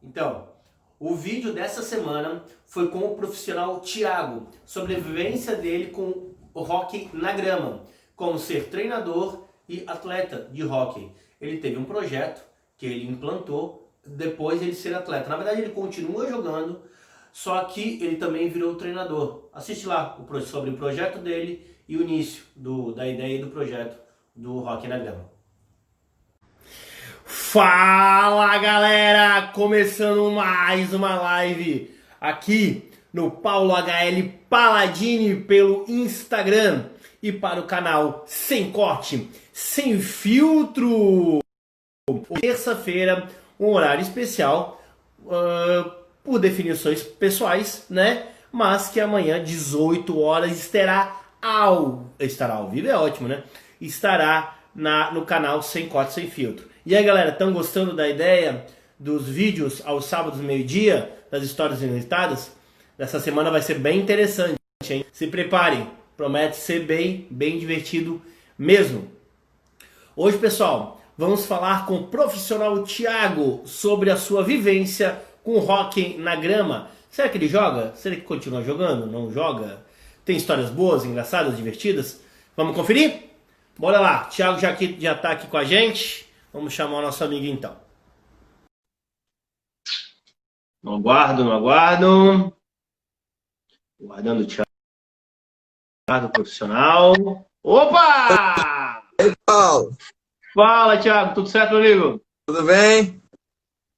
Então, o vídeo dessa semana foi com o profissional Thiago, sobre a vivência dele com o hóquei na grama, como ser treinador e atleta de hóquei. Ele teve um projeto que ele implantou depois de ele ser atleta. Na verdade, ele continua jogando, só que ele também virou treinador. Assiste lá sobre o projeto dele e o início da ideia do projeto do hóquei na grama. Fala galera, começando mais uma live aqui no Paulo HL Paladini pelo Instagram e para o canal Sem Corte, Sem Filtro. Terça-feira, um horário especial, por definições pessoais, né? Mas que amanhã, 18 horas, estará ao vivo, é ótimo, né? Estará no canal Sem Corte, Sem Filtro. E aí galera, estão gostando da ideia dos vídeos aos sábados meio-dia, das histórias inusitadas? Essa semana vai ser bem interessante, hein? Se preparem, promete ser bem divertido mesmo. Hoje, pessoal, vamos falar com o profissional Thiago sobre a sua vivência com o hóquei na grama. Será que ele joga? Será que continua jogando? Não joga? Tem histórias boas, engraçadas, divertidas? Vamos conferir? Bora lá, Thiago já está aqui com a gente. Vamos chamar o nosso amigo então. Não aguardo. Guardando o Thiago profissional. Opa! Ei, Paulo. Fala, Thiago. Tudo certo, meu amigo? Tudo bem?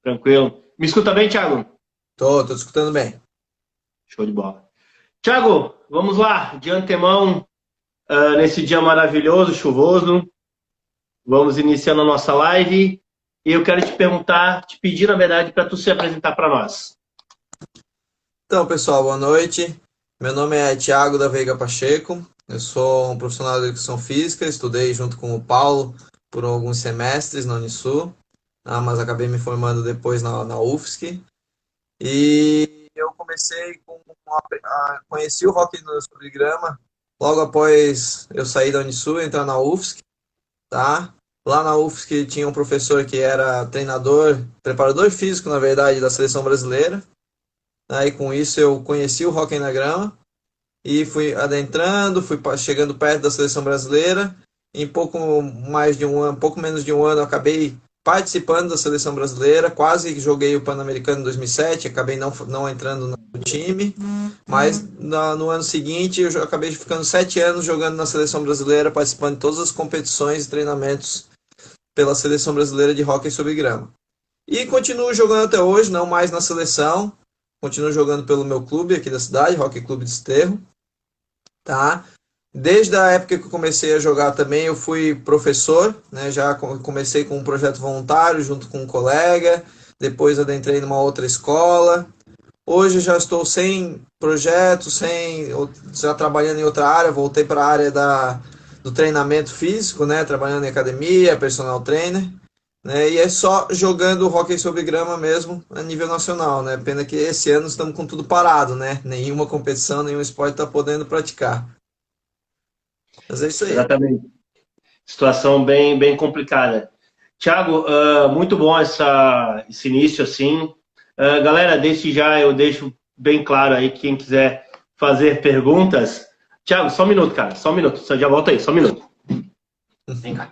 Tranquilo. Me escuta bem, Thiago? Tô escutando bem. Show de bola. Thiago, vamos lá. De antemão, nesse dia maravilhoso, chuvoso, vamos iniciando a nossa live. E eu quero te pedir, na verdade, para tu se apresentar para nós. Então, pessoal, boa noite. Meu nome é Thiago da Veiga Pacheco. Eu sou um profissional de educação física. Estudei junto com o Paulo por alguns semestres na Unisul, mas acabei me formando depois na UFSC. E eu conheci o hóquei sobre grama logo após eu sair da Unisul e entrar na UFSC, tá? Lá na UFSC tinha um professor que era preparador físico, na verdade, da seleção brasileira. Aí com isso eu conheci o hóquei na grama e fui adentrando, fui chegando perto da seleção brasileira. Em pouco menos de um ano, eu acabei participando da seleção brasileira. Quase joguei o Pan-Americano em 2007, acabei não entrando no time. Mas no ano seguinte, eu acabei ficando 7 anos jogando na seleção brasileira, participando de todas as competições e treinamentos pela seleção brasileira de hóquei sobre grama. E continuo jogando até hoje, não mais na seleção. Continuo jogando pelo meu clube aqui da cidade, Hóquei Clube Desterro, tá? Desde a época que eu comecei a jogar também, eu fui professor, né? Já comecei com um projeto voluntário junto com um colega, depois adentrei numa outra escola. Hoje já estou sem projeto, já trabalhando em outra área, voltei para a área do treinamento físico, né? Trabalhando em academia, personal trainer. Né, e é só jogando hóquei sobre grama mesmo a nível nacional, né? Pena que esse ano estamos com tudo parado, né? Nenhuma competição, nenhum esporte está podendo praticar. Mas é isso aí. Exatamente. Situação bem complicada. Thiago, muito bom esse início assim. Galera, desde já eu deixo bem claro aí quem quiser fazer perguntas. Thiago, só um minuto, cara. Só um minuto. Você já volta aí, só um minuto. Vem cá.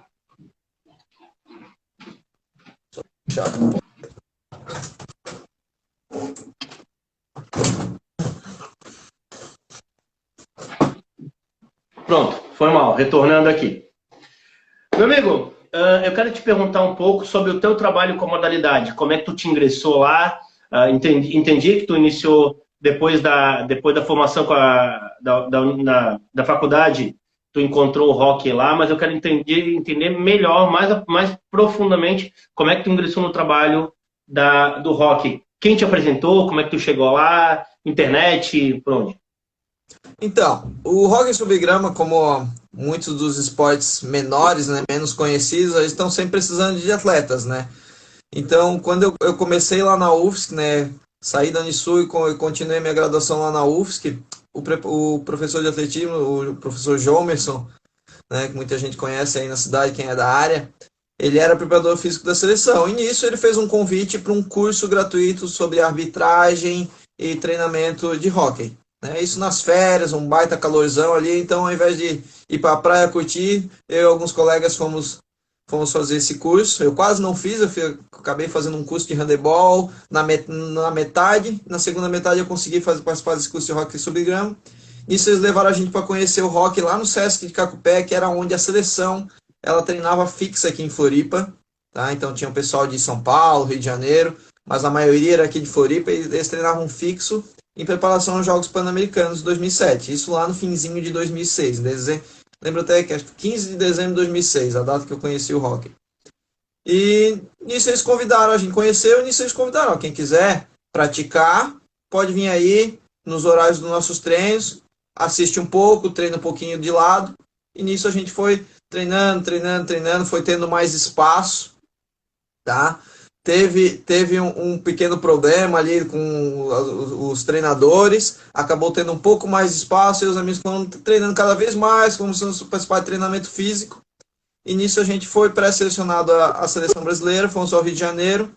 Pronto, foi mal, retornando aqui. Meu amigo, eu quero te perguntar um pouco sobre o teu trabalho com a modalidade. Como é que tu te ingressou lá? Entendi que tu iniciou depois da formação da faculdade, tu encontrou o hóquei lá, mas eu quero entender melhor, mais profundamente, como é que tu ingressou no trabalho do hóquei. Quem te apresentou? Como é que tu chegou lá? Internet? Por onde? Então, o hóquei sobre grama, como muitos dos esportes menores, né, menos conhecidos, eles estão sempre precisando de atletas, né? Então, quando eu comecei lá na UFSC, né, saí da Unisul e continuei minha graduação lá na UFSC, o professor de atletismo, o professor Jomerson, né, que muita gente conhece aí na cidade, quem é da área, ele era preparador físico da seleção. E nisso ele fez um convite para um curso gratuito sobre arbitragem e treinamento de hóquei. Né? Isso nas férias, um baita calorzão ali. Então, ao invés de ir para a praia curtir, eu e alguns colegas fomos fazer esse curso. Eu quase não fiz, acabei fazendo um curso de handebol na metade. Na segunda metade eu consegui participar desse curso de hóquei sobre grama. Isso eles levaram a gente para conhecer o hóquei lá no Sesc de Cacupé, que era onde a seleção ela treinava fixa aqui em Floripa. Tá? Então tinha o pessoal de São Paulo, Rio de Janeiro, mas a maioria era aqui de Floripa e eles treinavam fixo em preparação aos Jogos Pan-Americanos de 2007. Isso lá no finzinho de 2006. Lembro até que acho que 15 de dezembro de 2006, a data que eu conheci o hóquei. E nisso eles convidaram, a gente conheceu, e nisso eles convidaram, ó, quem quiser praticar, pode vir aí nos horários dos nossos treinos, assiste um pouco, treina um pouquinho de lado, e nisso a gente foi treinando, foi tendo mais espaço, tá? Teve um pequeno problema ali com os treinadores, acabou tendo um pouco mais de espaço, e os amigos foram treinando cada vez mais, começando a participar de treinamento físico, e nisso a gente foi pré-selecionado à seleção brasileira, fomos ao Rio de Janeiro,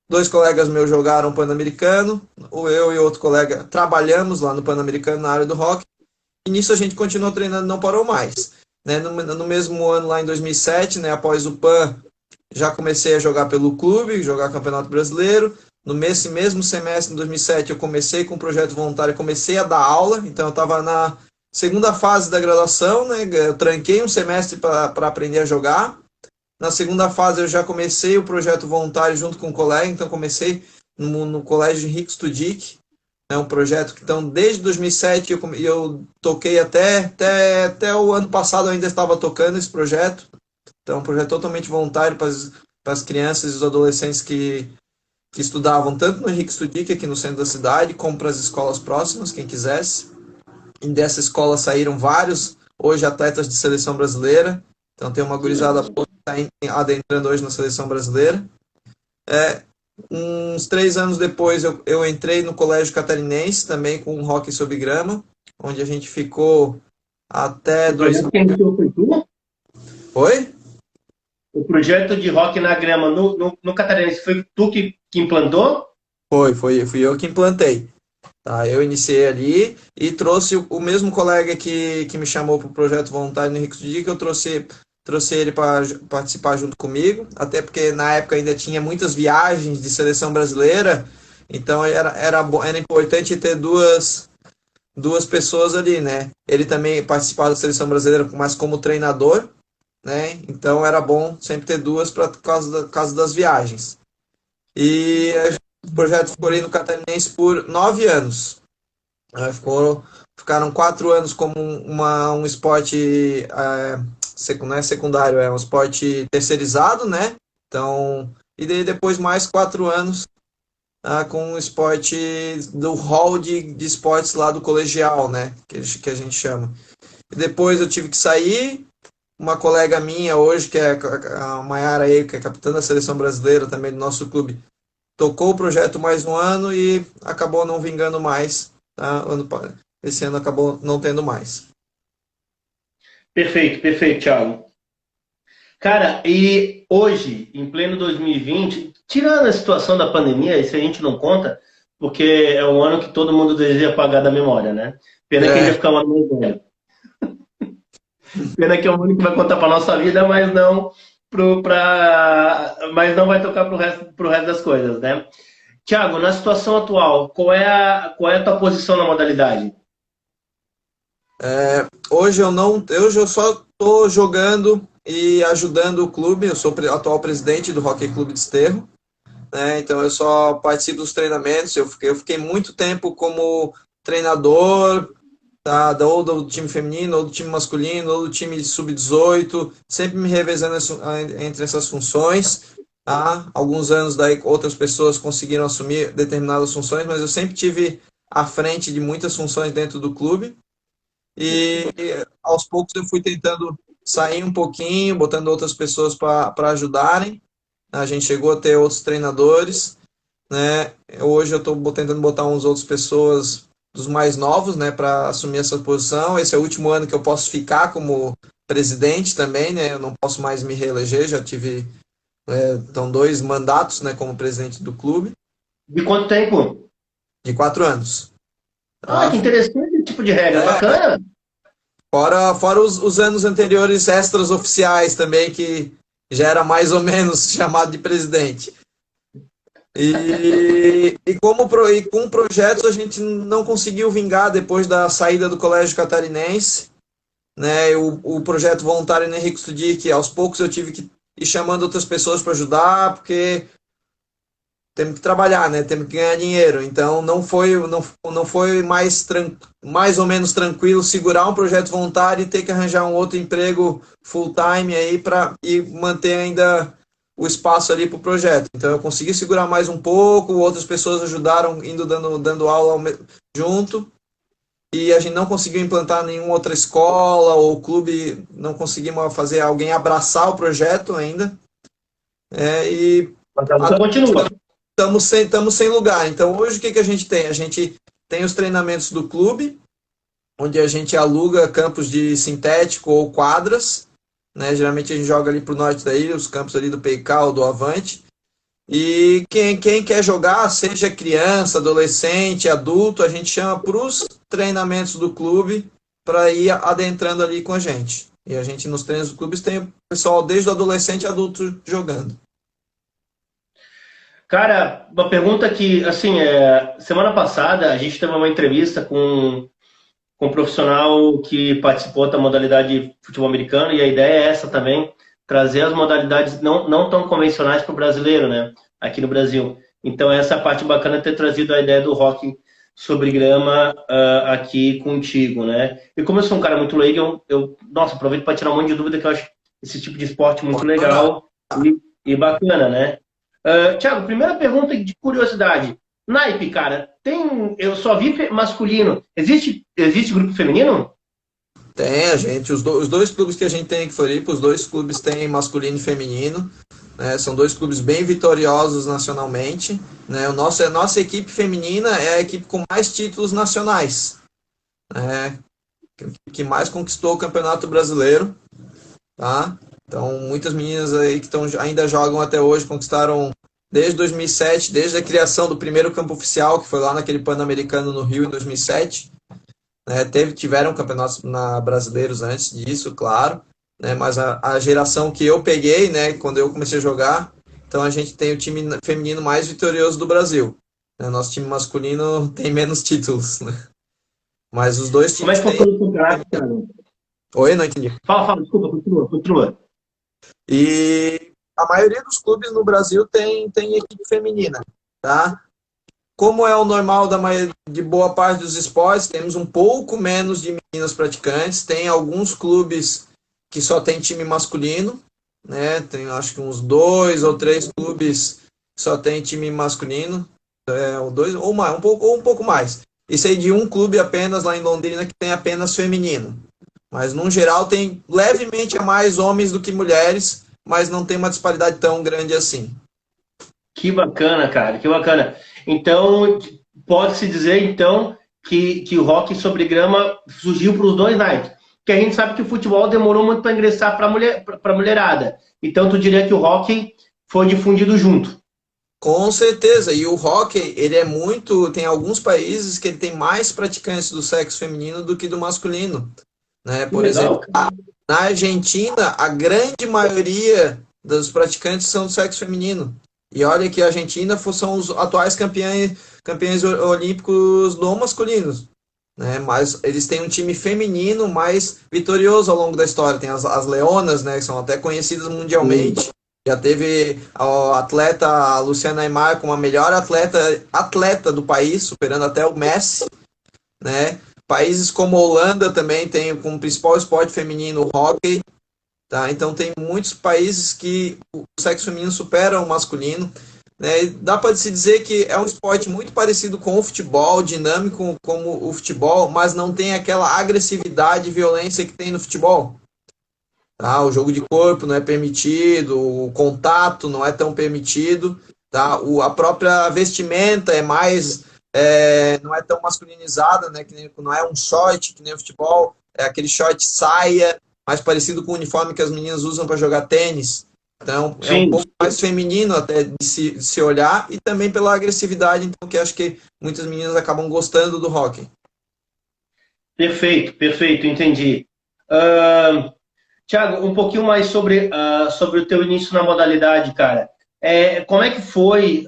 2 colegas meus jogaram Pan-Americano, eu e outro colega trabalhamos lá no Pan-Americano na área do hóquei, e nisso a gente continuou treinando, não parou mais. Né? No mesmo ano, lá em 2007, né, após o PAN, já comecei a jogar pelo clube, jogar Campeonato Brasileiro. Nesse mesmo semestre, em 2007, eu comecei com um projeto voluntário, comecei a dar aula, então eu estava na segunda fase da graduação, né, eu tranquei um semestre para aprender a jogar. Na segunda fase eu já comecei o projeto voluntário junto com um colega, então comecei no Colégio Henrique Studic, é um projeto que então desde 2007 eu toquei até o ano passado eu ainda estava tocando esse projeto. Então é um projeto totalmente voluntário para as crianças e os adolescentes que estudavam tanto no Henrique Studic aqui no centro da cidade, como para as escolas próximas, quem quisesse. E dessa escola saíram vários, hoje, atletas de seleção brasileira. Então tem uma gurizada que está adentrando hoje na seleção brasileira. Uns 3 anos depois eu entrei no Colégio Catarinense, também com um hóquei sobre grama, onde a gente ficou até... O projeto que iniciou foi tu? Oi? O projeto de hóquei na grama no Catarinense foi tu que implantou? Fui eu que implantei. Tá, eu iniciei ali e trouxe o mesmo colega que me chamou para o projeto voluntário no Henrique Studic, que eu trouxe ele para participar junto comigo, até porque na época ainda tinha muitas viagens de seleção brasileira, então era importante ter duas pessoas ali, né? Ele também participava da seleção brasileira, mas como treinador, né? Então era bom sempre ter duas por causa das viagens. E o projeto ficou ali no Catarinense por 9 anos. Ficaram 4 anos como um esporte... não é secundário, é um esporte terceirizado, né? Então, e daí depois mais 4 anos com o esporte do hall de esportes lá do colegial, né? Que a gente chama. E depois eu tive que sair. Uma colega minha hoje, que é a Mayara aí, que é capitã da seleção brasileira também do nosso clube, tocou o projeto mais um ano e acabou não vingando mais. Tá? Esse ano acabou não tendo mais. Perfeito, Thiago. Cara, e hoje, em pleno 2020, tirando a situação da pandemia, isso a gente não conta, porque é um ano que todo mundo deseja apagar da memória, né? Pena que a gente vai ficar um ano mais velho. Pena que é o único que vai contar para nossa vida, mas não vai tocar pro resto das coisas, né? Thiago, na situação atual, qual é a tua posição na modalidade? Hoje eu só estou jogando e ajudando o clube. Eu sou atual presidente do Hóquei Clube de Desterro, né? Então eu só participo dos treinamentos. Eu fiquei muito tempo como treinador, tá? Ou do time feminino, ou do time masculino, ou do time sub-18, sempre me revezando entre essas funções. Tá? Alguns anos daí outras pessoas conseguiram assumir determinadas funções, mas eu sempre tive à frente de muitas funções dentro do clube. E aos poucos eu fui tentando sair um pouquinho, botando outras pessoas para ajudarem. A gente chegou a ter outros treinadores, né? Hoje eu estou tentando botar uns outras pessoas dos mais novos, né, para assumir essa posição. Esse é o último ano que eu posso ficar como presidente também, né? Eu não posso mais me reeleger, já tive então 2 mandatos, né, como presidente do clube, De quanto tempo? de 4 anos. Ah, Tá? que interessante esse tipo de regra, É, bacana. fora os anos anteriores extras oficiais também, que já era mais ou menos chamado de presidente. E com projetos a gente não conseguiu vingar depois da saída do Colégio Catarinense, né? O projeto voluntário no Henrique Studi, que aos poucos eu tive que ir chamando outras pessoas para ajudar, porque temos que trabalhar, né? Temos que ganhar dinheiro. Então não foi mais ou menos tranquilo segurar um projeto voluntário e ter que arranjar um outro emprego full time aí para e manter ainda o espaço ali para o projeto. Então eu consegui segurar mais um pouco, outras pessoas ajudaram indo dando aula junto. E a gente não conseguiu implantar nenhuma outra escola ou clube, não conseguimos fazer alguém abraçar o projeto ainda. E Mas a luta continua. estamos sem lugar. Então, hoje, o que a gente tem? A gente tem os treinamentos do clube, onde a gente aluga campos de sintético ou quadras, né? Geralmente a gente joga ali para o norte da ilha, os campos ali do Peical, do Avante. E quem quer jogar, seja criança, adolescente, adulto, a gente chama para os treinamentos do clube para ir adentrando ali com a gente. E a gente, nos treinos do clube, tem o pessoal desde o adolescente a adulto jogando. Cara, uma pergunta que, assim, semana passada a gente teve uma entrevista com um profissional que participou da modalidade de futebol americano, e a ideia é essa também, trazer as modalidades não tão convencionais para o brasileiro, né? Aqui no Brasil. Então, essa é a parte bacana de ter trazido a ideia do hockey sobre grama aqui contigo, né? E como eu sou um cara muito leigo, nossa, aproveito para tirar um monte de dúvida, que eu acho esse tipo de esporte muito legal e bacana, né? Thiago, primeira pergunta de curiosidade. Naipe, cara, eu só vi masculino. Existe grupo feminino? Tem, a gente, os dois clubes que a gente tem aqui em Floripa, os dois clubes têm masculino e feminino, né? São dois clubes bem vitoriosos nacionalmente, né? A nossa equipe feminina é a equipe com mais títulos nacionais, né? Que mais conquistou o Campeonato Brasileiro, tá? Então, muitas meninas aí que ainda jogam até hoje, conquistaram desde 2007, desde a criação do primeiro campo oficial, que foi lá naquele Pan-Americano no Rio em 2007, né? Tiveram campeonatos brasileiros antes disso, claro, né? Mas a geração que eu peguei, né, quando eu comecei a jogar, então a gente tem o time feminino mais vitorioso do Brasil, né? Nosso time masculino tem menos títulos, né? Mas os dois Como é times que têm. funciona o campeonato, Thiago? Oi, não entendi. Fala, desculpa, continua. E a maioria dos clubes no Brasil tem equipe feminina, tá? Como é o normal de boa parte dos esportes, temos um pouco menos de meninas praticantes. Tem alguns clubes que só tem time masculino, né? Tem acho que uns 2 ou 3 clubes que só tem time masculino, ou dois ou mais, um pouco mais. E sei de um clube apenas lá em Londrina que tem apenas feminino. Mas no geral tem levemente a mais homens do que mulheres, mas não tem uma disparidade tão grande assim. Que bacana, cara, que bacana. Então, pode-se dizer, então, que o hockey sobre grama surgiu para os dois naipes. Porque a gente sabe que o futebol demorou muito para ingressar para a mulherada. Então, tu diria que o hockey foi difundido junto. Com certeza, e o hóquei, ele é muito, tem alguns países que ele tem mais praticantes do sexo feminino do que do masculino, né? Que Por exemplo, legal, cara. na Argentina, a grande maioria dos praticantes são do sexo feminino. E olha que a Argentina são os atuais campeões olímpicos no masculino, né? Mas eles têm um time feminino mais vitorioso ao longo da história. Tem as Leonas, né, que são até conhecidas mundialmente. Já teve a atleta Luciana Aymar como a melhor atleta do país, superando até o Messi, né? Países como a Holanda também tem como principal esporte feminino o hóquei, tá? Então tem muitos países que o sexo feminino supera o masculino, né? E dá para se dizer que é um esporte muito parecido com o futebol, dinâmico como o futebol, mas não tem aquela agressividade e violência que tem no futebol. Tá? O jogo de corpo não é permitido, o contato não é tão permitido, tá? A própria vestimenta não é tão masculinizada, né? Não é um short que nem o futebol, é aquele short saia, mais parecido com o uniforme que as meninas usam para jogar tênis. Então, é um Sim. pouco mais feminino até de se olhar, e também pela agressividade, então, que acho que muitas meninas acabam gostando do hóquei. Perfeito, perfeito, entendi. Thiago, um pouquinho mais sobre o teu início na modalidade, cara. Como é que foi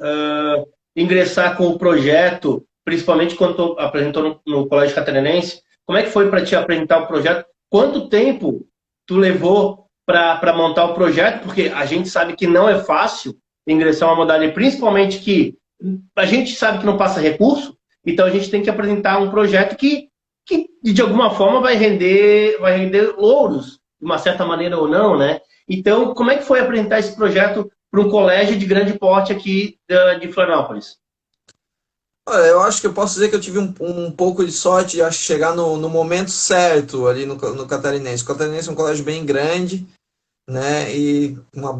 ingressar com o projeto, principalmente quando tu apresentou no Colégio Catarinense? Como é que foi para te apresentar o projeto? Quanto tempo tu levou para montar o projeto? Porque a gente sabe que não é fácil ingressar uma modalidade, principalmente que a gente sabe que não passa recurso, então a gente tem que apresentar um projeto que de alguma forma vai render louros, de uma certa maneira ou não, né? Então, como é que foi apresentar esse projeto para um colégio de grande porte aqui de Florianópolis? Olha, eu acho que eu posso dizer que eu tive um pouco de sorte de acho, chegar no momento certo ali no Catarinense. O Catarinense é um colégio bem grande, né? E uma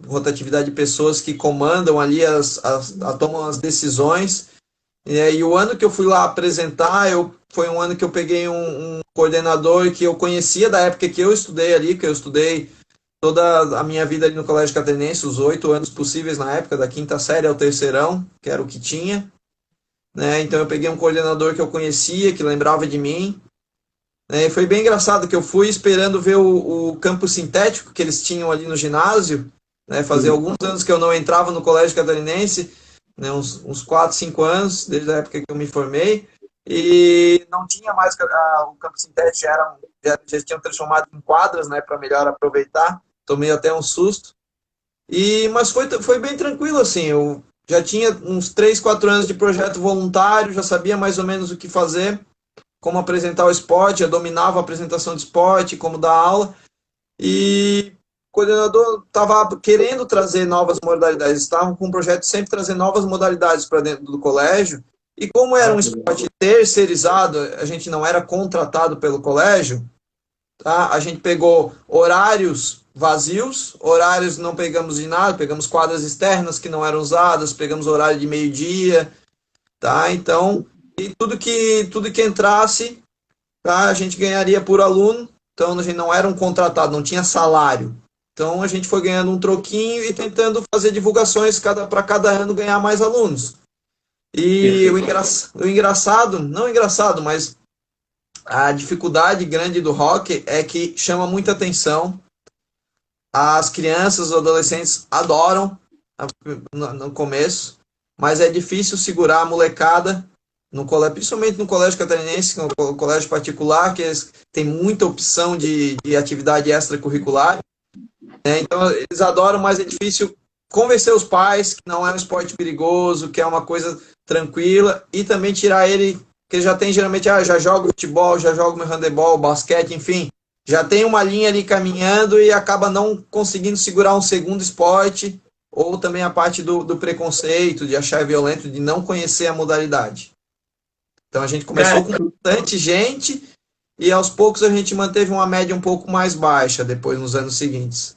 rotatividade de pessoas que comandam ali tomam as decisões. E o ano que eu fui lá apresentar, foi um ano que eu peguei um coordenador que eu conhecia da época que eu estudei ali, que eu estudei toda a minha vida ali no Colégio Catarinense, os 8 anos possíveis na época, da quinta série ao terceirão, que era o que tinha, né? Então eu peguei um coordenador que eu conhecia, que lembrava de mim, né? E foi bem engraçado que eu fui esperando ver o campo sintético que eles tinham ali no ginásio, né? Fazia alguns anos que eu não entrava no Colégio Catarinense, né? Uns 4, 5 anos, desde a época que eu me formei, e não tinha mais o campo sintético, já tinham transformado em quadras, né, para melhor aproveitar. Tomei até um susto. Mas foi bem tranquilo, assim. Eu já tinha uns 3, 4 anos de projeto voluntário, já sabia mais ou menos o que fazer, como apresentar o esporte, já dominava a apresentação de esporte, como dar aula. E o coordenador estava querendo trazer novas modalidades, estavam com um projeto de sempre trazer novas modalidades para dentro do colégio. E como era um esporte terceirizado, a gente não era contratado pelo colégio, tá? A gente pegou horários vazios, horários não pegamos de nada, pegamos quadras externas que não eram usadas, pegamos horário de meio-dia, tá? Então, e tudo que entrasse, tá? A gente ganharia por aluno, então a gente não era um contratado, não tinha salário. Então a gente foi ganhando um troquinho e tentando fazer divulgações para cada ano ganhar mais alunos. E o engraçado, não engraçado, mas a dificuldade grande do rock é que chama muita atenção. As crianças, os adolescentes adoram no começo, mas é difícil segurar a molecada, principalmente no colégio catarinense, que é um colégio particular, que tem muita opção de atividade extracurricular, né? Então eles adoram, mas é difícil convencer os pais que não é um esporte perigoso, que é uma coisa tranquila, e também tirar ele, que ele já tem geralmente, já joga futebol, já joga meu handebol, basquete, enfim, já tem uma linha ali caminhando e acaba não conseguindo segurar um segundo esporte, ou também a parte do preconceito, de achar violento, de não conhecer a modalidade. Então a gente começou com bastante gente e aos poucos a gente manteve uma média um pouco mais baixa depois nos anos seguintes.